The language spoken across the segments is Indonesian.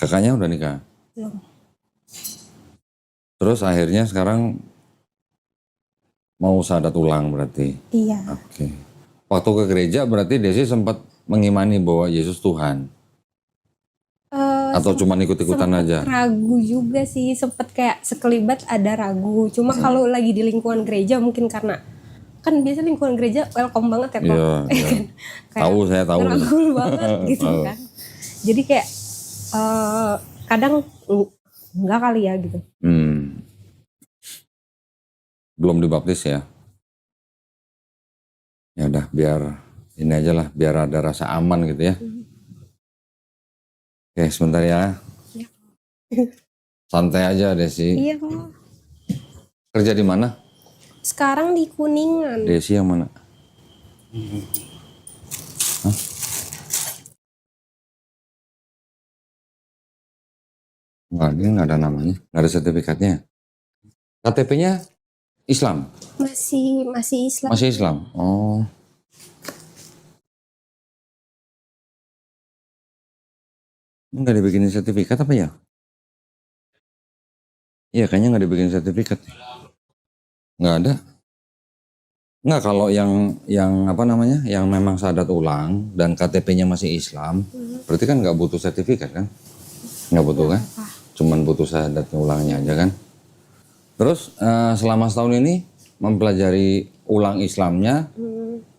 Kakaknya udah nikah? Belum. Terus akhirnya sekarang mau syahadat ulang berarti? Iya. Oke. Waktu ke gereja berarti Desi sempat mengimani bahwa Yesus Tuhan? Atau cuma ikut-ikutan aja? Ragu juga sih, sempet kayak sekelibat ada ragu. Cuma kalau lagi di lingkungan gereja mungkin karena kan biasa lingkungan gereja welcome banget ya kok. Iya, iya. Kayak Tahu, saya tahu. ngerangkul banget gitu Tahu. kan. Jadi kayak kadang enggak kali ya gitu. Belum dibaptis ya? Ya udah biar ini aja lah, biar ada rasa aman gitu ya. Oke, sebentar ya. Ya. Santai aja Desi. Iya kok. Kerja di mana? Sekarang di Kuningan. Desi yang mana? Hah? Enggak, dia nggak ada namanya, nggak ada sertifikatnya. KTP-nya Islam? Masih Islam. Masih Islam? Oh. Nggak dibikinin sertifikat apa ya? Iya, kayaknya nggak dibikin sertifikat. Nggak ada. Nggak, kalau yang apa namanya, yang memang syahadat ulang dan KTP-nya masih Islam, berarti kan nggak butuh sertifikat kan? Nggak butuh kan? Cuman butuh syahadat ulangnya aja kan? Terus selama setahun ini mempelajari ulang Islamnya,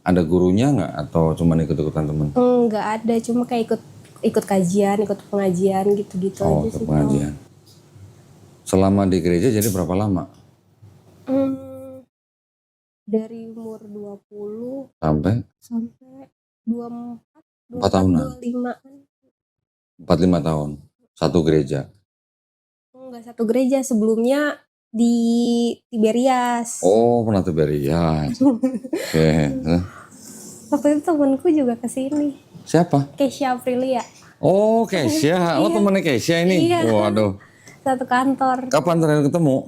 ada gurunya nggak atau cuman ikut-ikutan temen? Nggak ada, cuma kayak ikut kajian, ikut pengajian gitu-gitu Oh, aja sih. pengajian. Selama di gereja jadi berapa lama? Dari umur 20 Sampai 24, 4 tahunan. 25-an. 45 tahun. Satu gereja. Enggak satu gereja, sebelumnya di Tiberias. Oh, pernah Tiberias. Oke. Waktu itu temanku juga kesini. Siapa? Kesha Aprilia. Oh, Kesha. Oh, temannya Kesha ini. Iya. Waduh. Satu kantor. Kapan terakhir ketemu?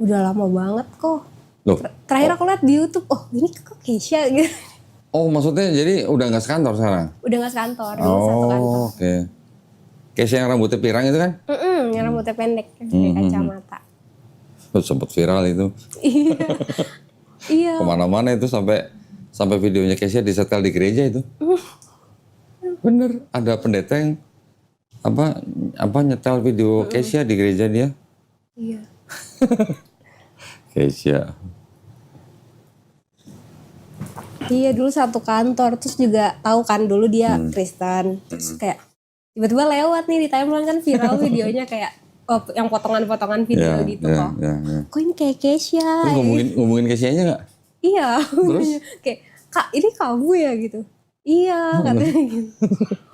Udah lama banget kok. Loh. Terakhir aku lihat di YouTube, oh ini kok Kesha gitu. Oh, maksudnya jadi udah nggak sekantor sekarang? Udah nggak sekantor, dulu satu kantor. Oh, oke. Kesha yang rambutnya pirang itu kan? Yang rambutnya pendek, pakai kacamata. Sempat viral itu. Iya. Iya. Kemana-mana itu sampai videonya Kesha disetel di gereja itu. Bener, ada pendeta yang apa nyetel video Kesha di gereja dia. Iya. Kesha. Iya, dulu satu kantor, terus juga tahu kan dulu dia Kristen. Terus kayak tiba-tiba lewat nih di timeline kan viral videonya kayak yang potongan-potongan video gitu kok. Ya. Kok ini kayak Kesha? Terus ngomongin Kesha-nya nggak? Iya. Terus? Kayak, Kak ini kamu ya gitu. Iya, katanya gitu.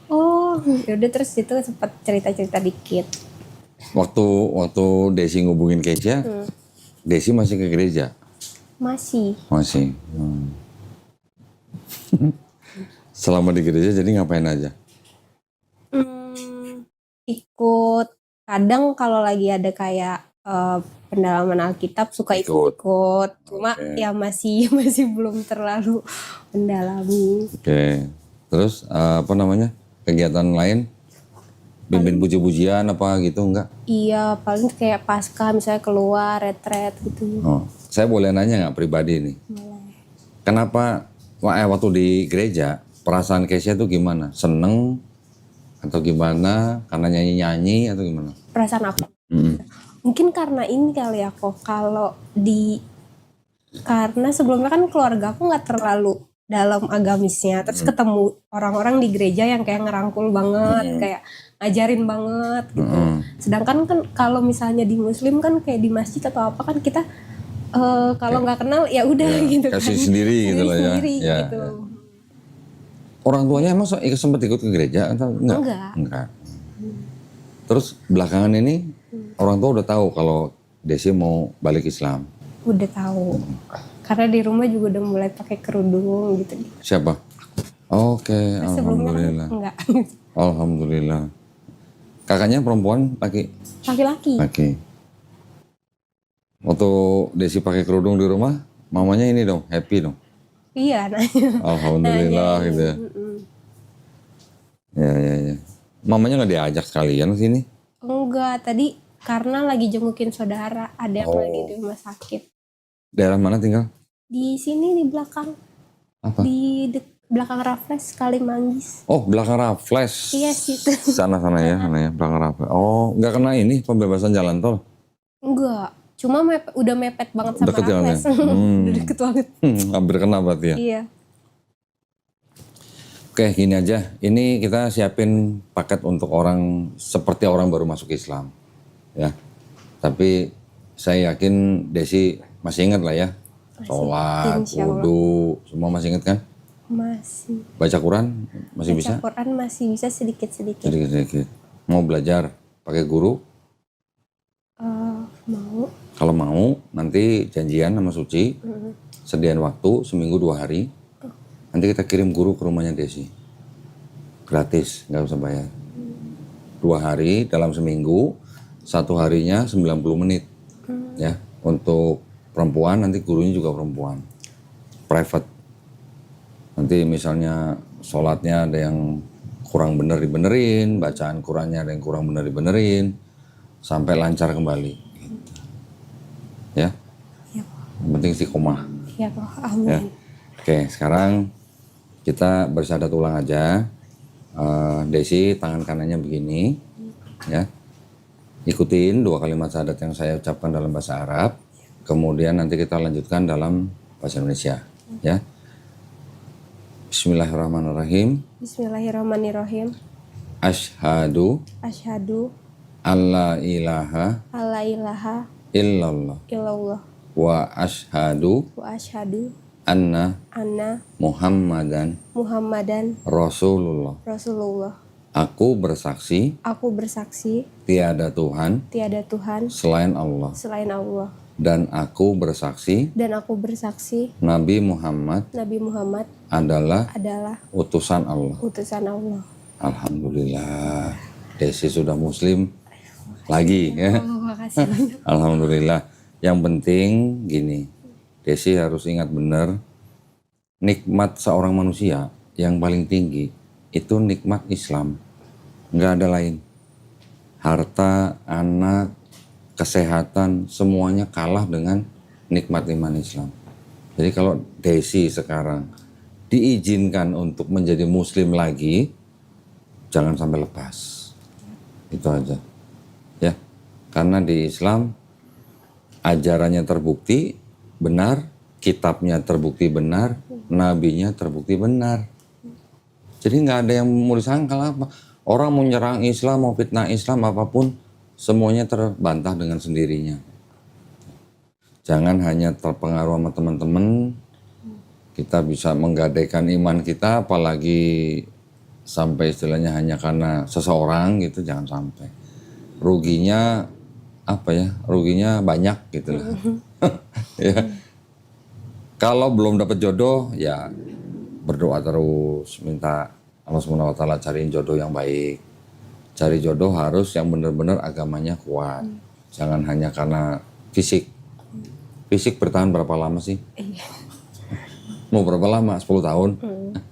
Oh, yaudah terus itu sempat cerita-cerita dikit. Waktu Desi ngubungin Kesha, Desi masih ke gereja? Masih. Selama di gereja jadi ngapain aja? Ikut, kadang kalau lagi ada kayak pendalaman Alkitab suka ikut. Cuma ya masih belum terlalu mendalami. Oke. Terus apa namanya, kegiatan lain? Bimbing puji-pujian apa gitu enggak? Iya, paling kayak pasca misalnya keluar, retret gitu. Oh, saya boleh nanya nggak pribadi nih? Boleh. Kenapa waktu di gereja perasaan Kesha tuh gimana? Seneng atau gimana? Karena nyanyi-nyanyi atau gimana? Perasaan apa? Mungkin karena ini kali ya kok, karena sebelumnya kan keluarga aku nggak terlalu dalam agamisnya, terus ketemu orang-orang di gereja yang kayak ngerangkul banget, kayak ngajarin banget gitu. Sedangkan kan kalau misalnya di Muslim kan kayak di masjid atau apa kan kita kalau nggak kenal ya udah gitu kan. Kasih sendiri gitu loh ya. Gitu. Orang tuanya emang sempat ikut ke gereja atau enggak? Enggak. Terus belakangan ini orang tua udah tahu kalau Desi mau balik Islam? Udah tahu. Karena di rumah juga udah mulai pakai kerudung gitu. Siapa? Oke, alhamdulillah. Enggak. Alhamdulillah. Kakaknya perempuan, laki? Laki-laki. Laki. Waktu Desi pakai kerudung di rumah, mamanya ini dong, happy dong? Iya, nanya. Alhamdulillah gitu ya. Ya. Mamanya nggak diajak sekalian sini? Enggak, tadi karena lagi jengukin saudara, ada yang lagi di rumah sakit. Daerah mana tinggal? Di sini di belakang, Apa? di belakang Raffles Kalimanggis. Oh, belakang Raffles. Iya situ. Sana ya, belakang Raffles. Oh, nggak kena ini pembebasan jalan tol? Enggak, cuma udah mepet banget sama Deket ya, Raffles. Udah deket banget. Hampir kena berarti ya? Iya. Oke, gini aja. Ini kita siapin paket untuk orang seperti orang baru masuk Islam, ya. Tapi saya yakin Desi masih ingat lah ya, sholat, wudhu, semua masih ingat kan? Masih. Baca Quran masih bisa? Baca Quran masih bisa sedikit-sedikit. Sedikit-sedikit. Mau belajar pakai guru? Mau. Kalau mau, nanti janjian sama Suci, sediain waktu seminggu 2 hari. Nanti kita kirim guru ke rumahnya Desi. Gratis, nggak usah bayar. 2 hari dalam seminggu, 1 harinya 90 menit. Ya, untuk perempuan nanti gurunya juga perempuan. Private. Nanti misalnya sholatnya ada yang kurang bener dibenerin, bacaan Qurannya ada yang kurang bener dibenerin, sampai lancar kembali. Gitu. Ya. Yang penting istiqomah. Ya, amin. Ya. Oke, sekarang kita bersyahadat ulang aja. Desi tangan kanannya begini, ya. Ikutin 2 kalimat syahadat yang saya ucapkan dalam bahasa Arab. Kemudian nanti kita lanjutkan dalam bahasa Indonesia, ya. Bismillahirrahmanirrahim. Bismillahirrahmanirrahim. Asyhadu alla ilaha illallah Illallah wa asyhadu wa asyhadu anna anna Muhammadan Rasulullah. Aku bersaksi tiada Tuhan selain Allah. Dan aku bersaksi Nabi Muhammad adalah utusan Allah. Alhamdulillah, Desi sudah muslim lagi ya. Makasih banyak. Alhamdulillah. Yang penting gini, Desi harus ingat benar, nikmat seorang manusia yang paling tinggi itu nikmat Islam. Nggak ada lain. Harta, anak, kesehatan, semuanya kalah dengan nikmat iman Islam. Jadi kalau Desi sekarang diizinkan untuk menjadi muslim lagi, jangan sampai lepas. Itu aja. Ya. Karena di Islam ajarannya terbukti benar, kitabnya terbukti benar, nabinya terbukti benar. Jadi nggak ada yang mau disangkal apa. Orang mau nyerang Islam, mau fitnah Islam, apapun, semuanya terbantah dengan sendirinya. Jangan hanya terpengaruh sama teman-teman, kita bisa menggadaikan iman kita, apalagi sampai istilahnya hanya karena seseorang gitu, jangan sampai. Ruginya apa ya? Ruginya banyak gitu lah. Ya. Kalau belum dapat jodoh, ya berdoa terus, minta Allah SWT cariin jodoh yang baik. Cari jodoh harus yang benar-benar agamanya kuat. Jangan hanya karena fisik. Fisik bertahan berapa lama sih? Mau berapa lama? 10 tahun?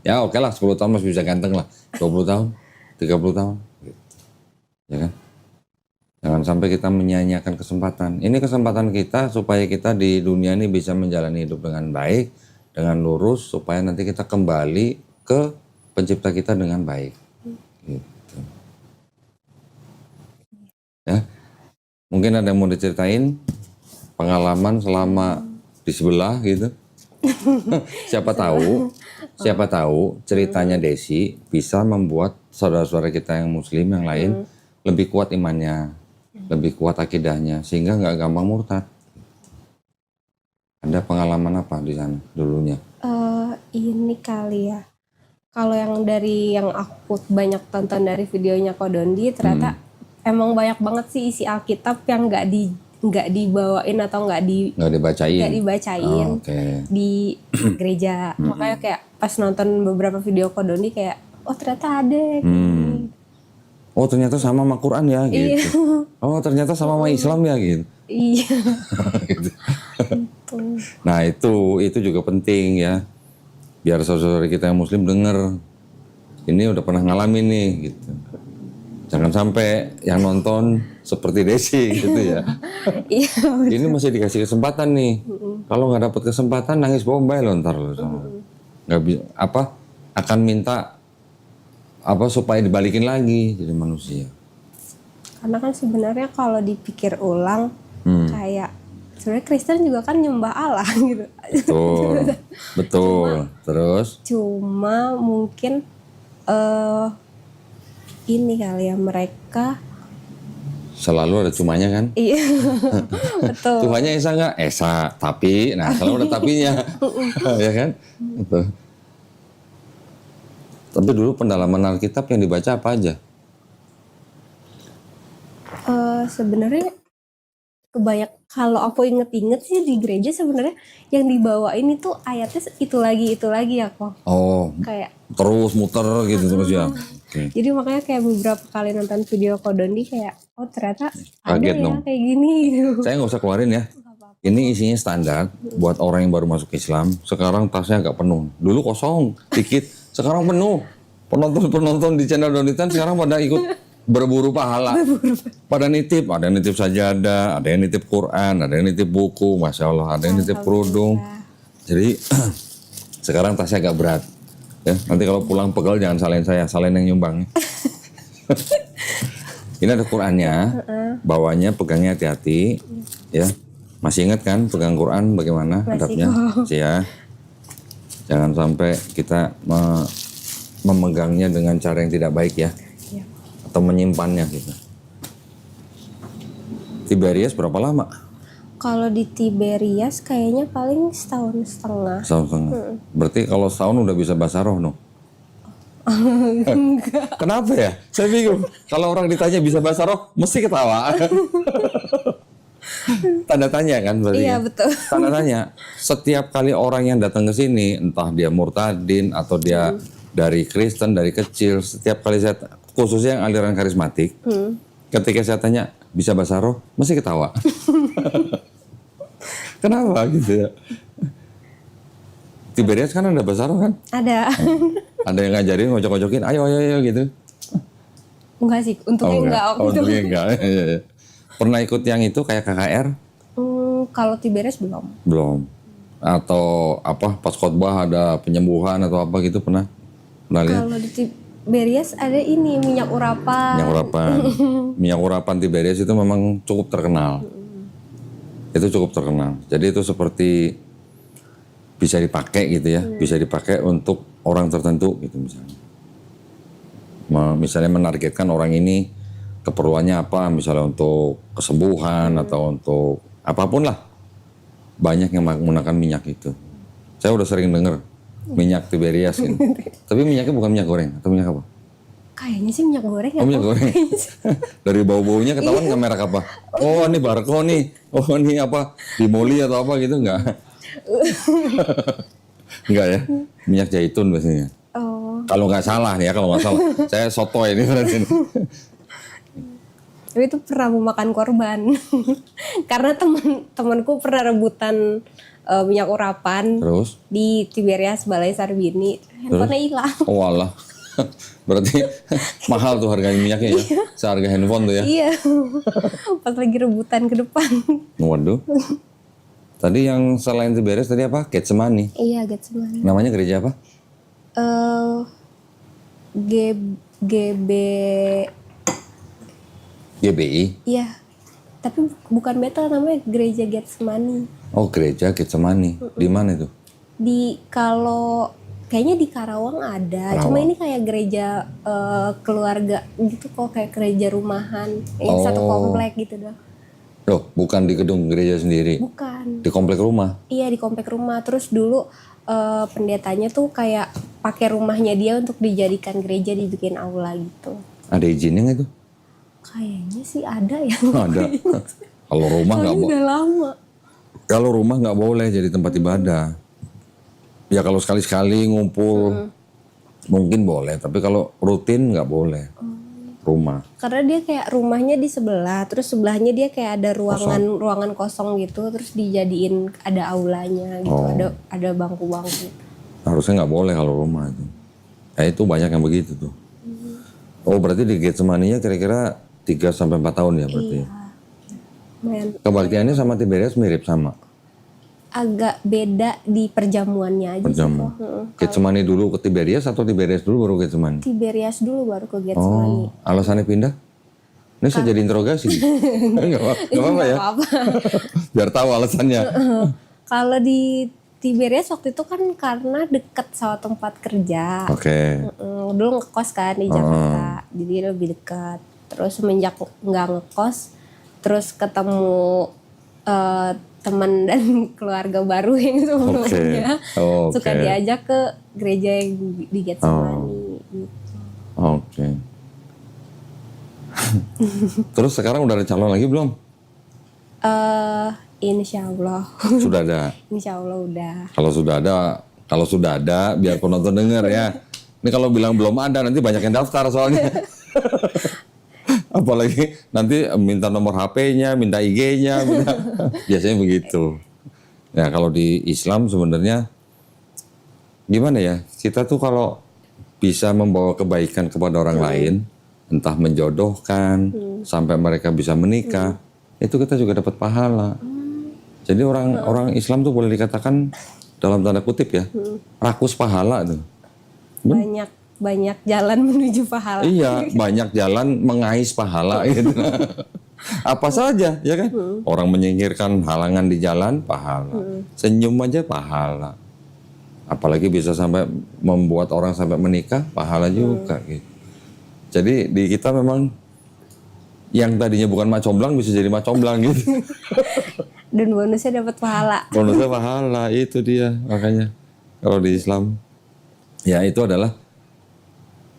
Ya oke lah, 10 tahun masih bisa ganteng lah. 20 tahun, 30 tahun. Gitu. Ya kan? Jangan sampai kita menyia-nyiakan kesempatan. Ini kesempatan kita supaya kita di dunia ini bisa menjalani hidup dengan baik, dengan lurus, supaya nanti kita kembali ke pencipta kita dengan baik. Gitu. Ya. Mungkin ada yang mau diceritain pengalaman selama di sebelah gitu. Siapa tahu ceritanya Desi bisa membuat saudara-saudara kita yang muslim yang lain lebih kuat imannya, lebih kuat akidahnya, sehingga nggak gampang murtad. Ada pengalaman apa di sana dulunya? Ini kali ya. Kalau yang dari yang aku banyak tonton dari videonya Kodondi, ternyata emang banyak banget sih isi Alkitab yang nggak dibawain atau nggak dibacain Oh, okay. di gereja. Makanya kayak pas nonton beberapa video Kodondi kayak, oh ternyata ada. Oh ternyata sama sama Quran ya gitu. Oh ternyata sama sama Islam ya gitu. Iya. Gitu. Nah itu juga penting ya. Biar saudara kita yang muslim denger. Ini udah pernah ngalamin nih gitu. Jangan sampai yang nonton seperti Desi gitu ya. Iya. Ini masih dikasih kesempatan nih. Kalau nggak dapat kesempatan nangis bombay lo ntar lo. Nggak bisa akan minta supaya dibalikin lagi jadi manusia. Karena kan sebenarnya kalau dipikir ulang kayak sebenarnya Kristen juga kan nyembah Allah gitu. Betul. Terus? Cuma mungkin ini kali ya mereka selalu ada cumanya kan? Iya. Betul. Tuhannya Esa nggak? Esa, tapi, nah selalu ada tapinya, ya kan? Betul. Tapi dulu pendalaman Alkitab yang dibaca apa aja? Sebenarnya kebanyak kalau aku inget-inget sih di gereja sebenarnya yang dibawain itu ayatnya itu lagi ya kok. Oh, Kayak terus muter gitu terus ya. Okay. jadi makanya kayak beberapa kali nonton video Kodondi kayak ternyata ada Kaget ya dong. kayak gini gitu. Saya nggak usah keluarin ya. Ini isinya standar buat orang yang baru masuk Islam. Sekarang tasnya agak penuh. Dulu kosong, dikit. Sekarang penuh. Penonton di channel Donitan sekarang pada ikut berburu pahala. Pada nitip, ada yang nitip sajadah, ada yang nitip Quran, ada yang nitip buku, Masya Allah, ada yang nitip kerudung. Jadi sekarang tasnya agak berat. Ya, nanti kalau pulang pegel jangan salahin saya, salahin yang nyumbang. Ini ada Qurannya, bawahnya pegangnya hati-hati, ya. Masih ingat kan pegang Quran bagaimana adabnya? Ya. Jangan sampai kita memegangnya dengan cara yang tidak baik ya. Atau menyimpannya gitu. Tiberias berapa lama? Kalau di Tiberias kayaknya paling setahun setengah. Berarti kalau setahun udah bisa bahasa roh no? Kenapa ya? Saya bingung. Kalau orang ditanya bisa bahasa roh, mesti ketawa. Tanda tanya kan berarti. Iya betul. Tanda tanya. Setiap kali orang yang datang ke sini, entah dia murtadin atau dia dari Kristen dari kecil, setiap kali saya khususnya yang aliran karismatik, ketika saya tanya bisa bahasa roh, mesti ketawa. Kenapa gitu ya? Tiberias kan ada bahasa roh kan? Ada. Ada yang ngajarin, ngocok-ngocokin, ayo gitu. Enggak sih, untungnya enggak. Untungnya enggak. Pernah ikut yang itu kayak KKR? Kalau Tiberias belum. Belum. Atau pas khotbah ada penyembuhan atau apa gitu pernah lihat? Kalau di Tiberias ada ini minyak urapan. Minyak urapan Tiberias itu memang cukup terkenal. Itu cukup terkenal. Jadi itu seperti bisa dipakai gitu ya, bisa dipakai untuk orang tertentu gitu misalnya. Misalnya menargetkan orang ini keperluannya apa, misalnya untuk kesembuhan atau untuk apapun lah. Banyak yang menggunakan minyak itu. Saya udah sering dengar minyak Tiberias ini. Tapi minyaknya bukan minyak goreng atau minyak apa? Kayaknya sih minyak goreng ya. Minyak goreng. Dari bau-baunya ketahuan nggak merek apa? Oh ini Barco nih. Oh ini apa? Dimoli atau apa gitu nggak? Enggak ya? Minyak zaitun biasanya. Oh. Kalau nggak salah nih ya, kalau nggak salah. Saya sotoy ini berarti. Tapi itu pernah memakan korban. Karena temanku pernah rebutan minyak urapan. Terus? Di Tiberias Balai Sarbini. Handphonenya hilang. Oh alah. Berarti mahal tuh harganya minyaknya ya? Seharga handphone tuh ya? Iya. Pas lagi rebutan ke depan. Waduh. Tadi yang selain Tiberias tadi apa? Getsemani. Iya, Getsemani. Namanya gereja apa? GB GBI. Iya. Tapi bukan Betel, namanya Gereja Getsemani. Oh, gereja Getsemani. Di mana itu? Kayaknya di Karawang ada. Cuma ini kayak gereja keluarga gitu kok, kayak gereja rumahan. Yang satu komplek gitu dah. Loh, bukan di gedung gereja sendiri. Bukan. Di komplek rumah. Iya, di komplek rumah. Terus dulu pendetanya tuh kayak pakai rumahnya dia untuk dijadikan gereja, dibikin aula gitu. Ada izinnya nggak itu? Kayaknya sih ada ya. Ada. Kalau rumah nggak boleh. Udah lama. Kalau rumah nggak boleh jadi tempat ibadah. Ya kalau sekali-sekali ngumpul mungkin boleh, tapi kalau rutin nggak boleh. Rumah. Karena dia kayak rumahnya di sebelah, terus sebelahnya dia kayak ada ruangan kosong gitu, terus dijadiin ada aulanya gitu, ada bangku-bangku. Harusnya nggak boleh kalau rumah itu. Ya itu banyak yang begitu tuh. Oh berarti di Getsemani-nya kira-kira 3 sampai 4 tahun ya berarti. Iya. Lumayan. Kebaktiannya sama Tiberias mirip sama. Agak beda di perjamuannya aja Perjamuan. sih. Heeh. Getsemani dulu ke Tiberias atau Tiberias dulu baru Getsemani? Tiberias dulu baru ke Getsemani. Oh, alasannya pindah? Ini saya jadi interogasi. Enggak apa-apa ya. Nggak apa-apa. Biar tahu alasannya. Kalau di Tiberias waktu itu kan karena deket sama tempat kerja. Oke. Dulu ngekos kan di Jakarta, jadi lebih dekat. Terus semenjak nggak ngekos, terus ketemu teman dan keluarga baru yang sebelumnya, Oke. suka diajak ke gereja yang di Getsemani. Gitu. Oke. Terus sekarang udah ada calon lagi belum? Insya Allah, Sudah ada. Insya Allah udah. Kalau sudah ada, biar penonton denger ya. Ini kalau bilang belum ada, nanti banyak yang daftar soalnya. Apalagi nanti minta nomor HP-nya, minta IG-nya, biasanya begitu. Ya kalau di Islam sebenarnya gimana ya? Kita tuh kalau bisa membawa kebaikan kepada orang lain, entah menjodohkan, sampai mereka bisa menikah, itu kita juga dapat pahala. Jadi orang Islam tuh boleh dikatakan dalam tanda kutip ya, rakus pahala tuh. Banyak jalan menuju pahala. Iya, banyak jalan mengais pahala gitu. Apa saja, ya kan? Orang menyingkirkan halangan di jalan, pahala. Senyum aja pahala. Apalagi bisa sampai membuat orang sampai menikah, pahala juga gitu. Jadi di kita memang yang tadinya bukan macomblang bisa jadi macomblang gitu. Dan bonusnya dapat pahala. Bonusnya pahala, itu dia makanya. Kalau di Islam, ya itu adalah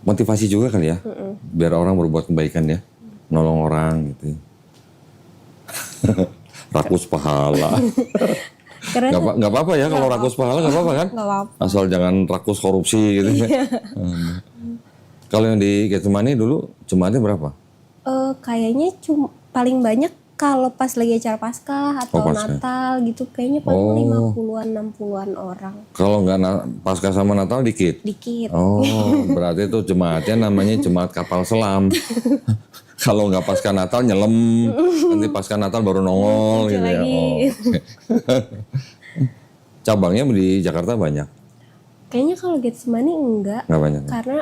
motivasi juga kali ya, biar orang berbuat kebaikan ya, nolong orang gitu. Rakus pahala. Karena Nggak apa-apa ya kalau rakus pahala nggak apa-apa kan? nggak apa-apa. Asal jangan rakus korupsi gitu. Kalau yang di Getsemani dulu jemaatnya berapa? Kayaknya paling banyak kalau pas lagi acara Paskah atau Paskah. Natal gitu, kayaknya paling 50-an 60-an orang. Kalau nggak Paskah sama Natal dikit. Dikit. Oh, berarti itu jemaatnya namanya jemaat kapal selam. Kalau nggak Paskah Natal nyelam, nanti Paskah Natal baru nongol gitu ya. lagi. Oh, oke. Cabangnya di Jakarta banyak? Kayaknya kalau Getsemani enggak, Nggak banyak? Ya? karena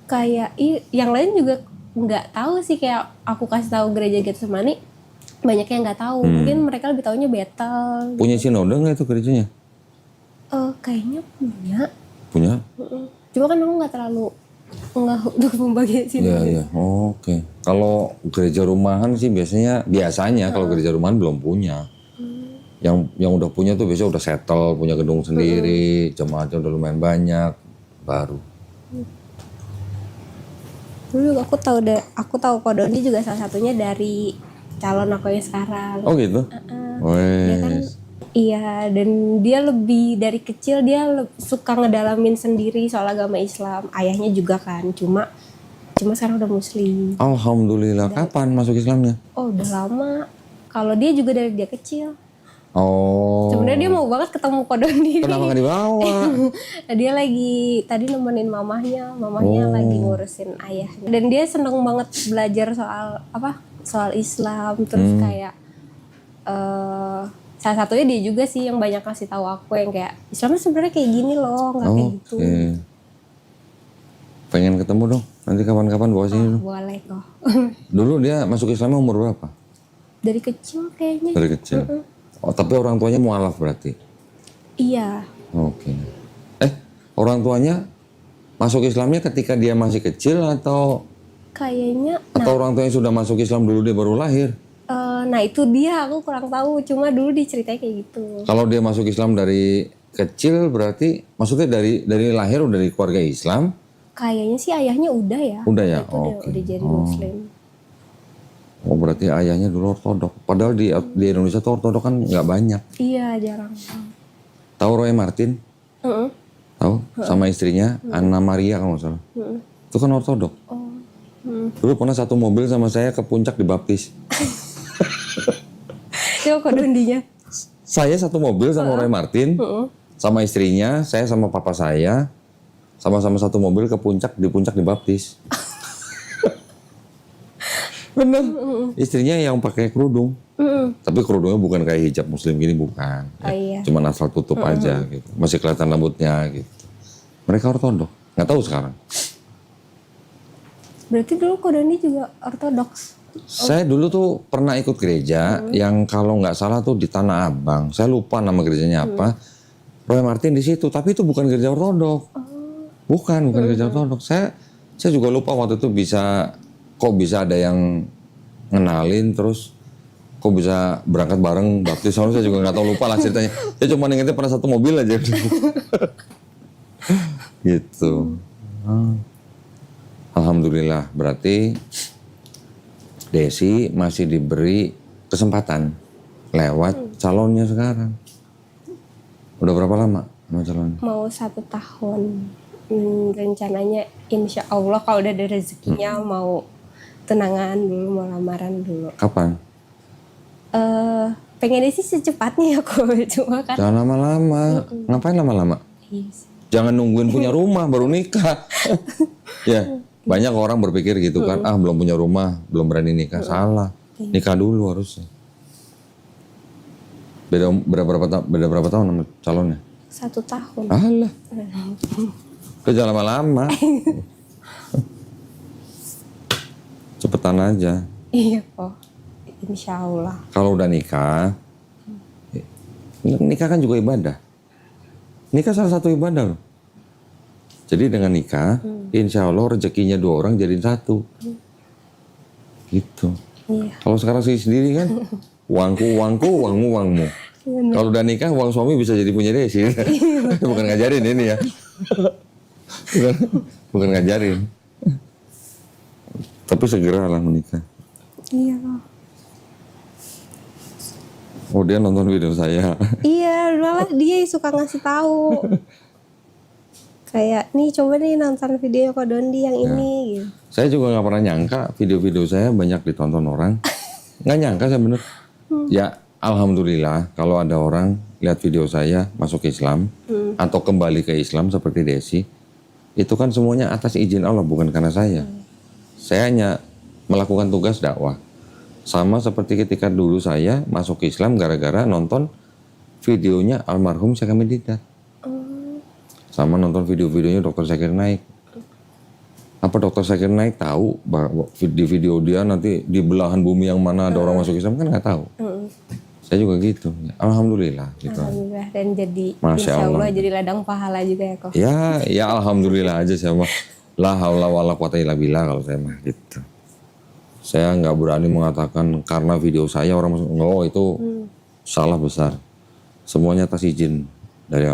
kayak yang lain juga nggak tahu sih, kayak aku kasih tahu gereja Getsemani banyak yang nggak tahu. Mungkin mereka lebih taunya Bethel. Punya sinode nggak itu gerejanya? Kayaknya punya. Punya? Cuma kan aku nggak terlalu nggak untuk membagi sini. Iya, iya. Oke. Kalau gereja rumahan sih biasanya kalau gereja rumahan belum punya. Yang udah punya tuh biasanya udah settle, punya gedung sendiri, jemaatnya udah lumayan banyak, baru. Dulu aku tahu Ko Doni juga salah satunya dari calon aku yang sekarang. Oh gitu? Dia kan iya, dan dia lebih dari kecil dia suka ngedalamin sendiri soal agama Islam. Ayahnya juga kan, cuma sekarang udah Muslim. Alhamdulillah. Kapan masuk Islamnya? Oh udah lama. Kalau dia juga dari dia kecil. Oh. Sebenarnya dia mau banget ketemu Ko Doni. Kenapa nggak dibawa? Dia lagi tadi nemenin mamahnya lagi ngurusin ayahnya. Dan dia seneng banget belajar soal Islam, terus kayak salah satunya dia juga sih yang banyak kasih tahu aku, yang kayak Islamnya sebenarnya kayak gini loh, nggak kayak gitu. Pengen ketemu dong. Nanti kapan-kapan bawa sini dong. Boleh kok. Dulu dia masuk Islamnya umur berapa? Dari kecil kayaknya. Dari kecil. Oh, tapi orang tuanya mualaf berarti. Iya. Oke. Orang tuanya masuk Islamnya ketika dia masih kecil atau Kayaknya. orang tuanya sudah masuk Islam dulu dia baru lahir? Nah itu dia, aku kurang tahu. Cuma dulu diceritain kayak gitu. Kalau dia masuk Islam dari kecil berarti maksudnya dari lahir udah dari keluarga Islam? Kayaknya sih ayahnya udah ya. Udah ya? Udah jadi Muslim. Oh berarti ayahnya dulu ortodok. Padahal di Indonesia tuh ortodok kan nggak banyak. Iya jarang. Tahu Roy Martin? Tahu? Sama istrinya Anna Maria kalau nggak salah. Itu kan ortodok. Dulu pernah satu mobil sama saya ke puncak dibaptis. Coba Ko Dondinya. Saya satu mobil sama Roy Martin, sama istrinya, saya sama papa saya, sama-sama satu mobil ke puncak dibaptis. Bener. Istrinya yang pakai kerudung. Mm-mm. Tapi kerudungnya bukan kayak hijab muslim gini, bukan. Oh iya. Cuman asal tutup aja gitu. Masih kelihatan rambutnya gitu. Mereka ortodok. Nggak tahu sekarang. Berarti dulu Ko Doni juga ortodoks. Saya dulu tuh pernah ikut gereja yang kalau nggak salah tuh di Tanah Abang. Saya lupa nama gerejanya apa. Roy Martin di situ, tapi itu bukan gereja ortodok. Bukan gereja ortodok. Saya juga lupa waktu itu kok bisa ada yang ngenalin, terus kok bisa berangkat bareng baptis. Soalnya saya juga nggak tahu, lupa lah ceritanya. Saya cuma ingetnya pernah satu mobil aja. Gitu. Alhamdulillah, berarti Desi masih diberi kesempatan lewat calonnya sekarang. Udah berapa lama sama calonnya? Mau 1 tahun. Rencananya insya Allah kalau udah ada rezekinya mau tunangan dulu, mau lamaran dulu. Kapan? Pengennya sih secepatnya ya kok, cuma kan. Jangan lama-lama. Ngapain lama-lama? Iya sih. Jangan nungguin punya rumah baru nikah. Ya, banyak orang berpikir gitu kan, belum punya rumah, belum berani nikah. Salah. Nikah dulu harusnya. Beda berapa tahun sama calonnya? 1 tahun. Alah. Udah jangan lama-lama. Cepetan aja. Iya kok. Insya Allah. Kalau udah nikah kan juga ibadah. Nikah salah satu ibadah loh. Jadi dengan nikah, insya Allah rezekinya 2 orang jadiin 1. Gitu. Iya. Kalau sekarang sendiri kan, uangku, uangmu. Kalau udah nikah, uang suami bisa jadi punya Desi. Bukan ngajarin ini ya. Bukan ngajarin. Tapi segeralah menikah. Iya kok. Oh, dia nonton video saya. Iya, malah dia suka ngasih tahu. Kayak, nih coba nih nonton video Ko Dondi yang ini gitu. Saya juga nggak pernah nyangka video-video saya banyak ditonton orang. Nggak nyangka saya bener. Ya, alhamdulillah kalau ada orang lihat video saya masuk Islam atau kembali ke Islam seperti Desi, itu kan semuanya atas izin Allah, bukan karena saya. Saya hanya melakukan tugas dakwah. Sama seperti ketika dulu saya masuk Islam gara-gara nonton videonya almarhum Syekh Hamid Didat. Sama nonton video-videonya Dr. Zakir Naik. Apa Dr. Zakir Naik tahu bahwa di video dia nanti di belahan bumi yang mana ada orang masuk Islam, kan nggak tahu. Saya juga gitu. Alhamdulillah gitu. Alhamdulillah, dan jadi Masya insya Allah Allah. jadi ladang pahala juga ya kok. Ya alhamdulillah aja saya mah. La haula wala quwata illa billah kalau saya mah gitu. Saya nggak berani mengatakan karena video saya orang masuk. Oh, itu salah besar. Semuanya atas izin dari Allah.